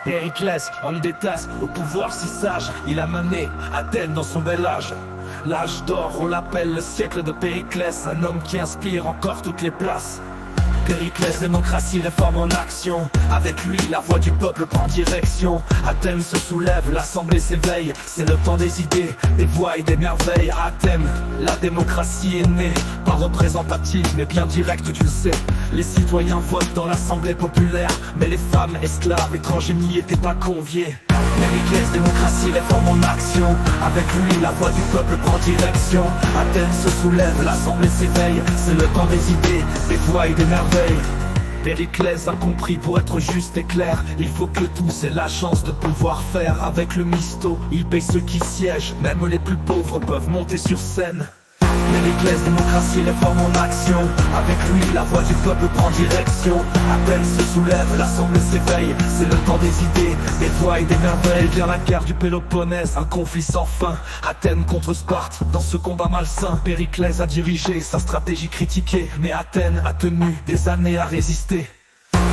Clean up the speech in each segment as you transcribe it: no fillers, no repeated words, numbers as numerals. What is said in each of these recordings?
Périclès, homme des tasses, au pouvoir si sage, il a mené Athènes dans son bel âge. L'âge d'or, on l'appelle le siècle de Périclès, un homme qui inspire encore toutes les places. Périclès, démocratie, réforme en action. Avec lui, la voix du peuple prend direction. Athènes se soulève, l'assemblée s'éveille. C'est le temps des idées, des voix et des merveilles. À Athènes, la démocratie est née. Pas représentative, mais bien directe, tu le sais. Les citoyens votent dans l'assemblée populaire, mais les femmes, esclaves, étrangers n'y étaient pas conviés. Périclès, démocratie, réforme en action. Avec lui, la voix du peuple prend direction. Athènes se soulève, l'assemblée s'éveille. C'est le temps des idées, des voix et des merveilles. Périclès a compris, pour être juste et clair, il faut que tous aient la chance de pouvoir faire. Avec le misto, il paye ceux qui siègent. Même les plus pauvres peuvent monter sur scène. Périclès, démocratie, réforme en action. Avec lui, la voix du peuple prend direction. Athènes se soulève, l'assemblée s'éveille. C'est le temps des idées, des voix et des merveilles. Vient la guerre du Péloponnèse, un conflit sans fin. Athènes contre Sparte, dans ce combat malsain. Périclès a dirigé, sa stratégie critiquée. Mais Athènes a tenu des années à résister.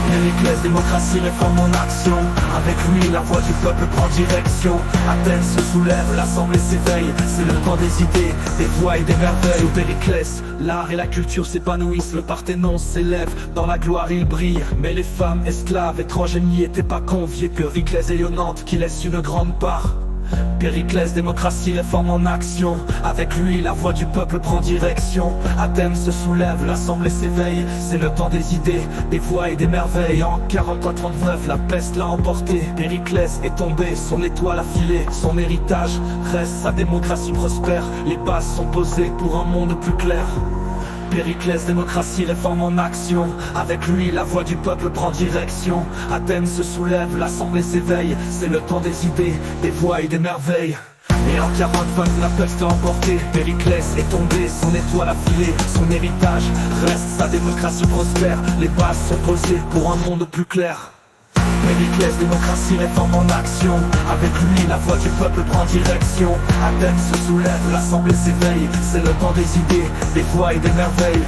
Périclès, démocratie, réforme en action. Avec lui, la voix du peuple prend direction. Athènes se soulève, l'assemblée s'éveille. C'est le temps des idées, des voix et des merveilles. Au Périclès, l'art et la culture s'épanouissent. Le Parthénon s'élève, dans la gloire il brille. Mais les femmes, esclaves, étrangers n'y étaient pas conviés. Périclès et Ionante qui laissent une grande part. Périclès, démocratie, réforme en action. Avec lui, la voix du peuple prend direction. Athènes se soulève, l'assemblée s'éveille. C'est le temps des idées, des voix et des merveilles. En 43-39, la peste l'a emporté. Périclès est tombé, son étoile a filé. Son héritage reste, sa démocratie prospère. Les bases sont posées pour un monde plus clair. Périclès, démocratie, réforme en action. Avec lui, la voix du peuple prend direction. Athènes se soulève, l'assemblée s'éveille. C'est le temps des idées, des voix et des merveilles. Et en 45, la peste a emporté. Périclès est tombé, son étoile a filé. Son héritage reste, sa démocratie prospère. Les bases sont posées pour un monde plus clair. Périclès, démocratie, réforme en action. Avec lui, la voix du peuple prend direction. Athènes se soulève, l'assemblée s'éveille. C'est le temps des idées, des voix et des merveilles.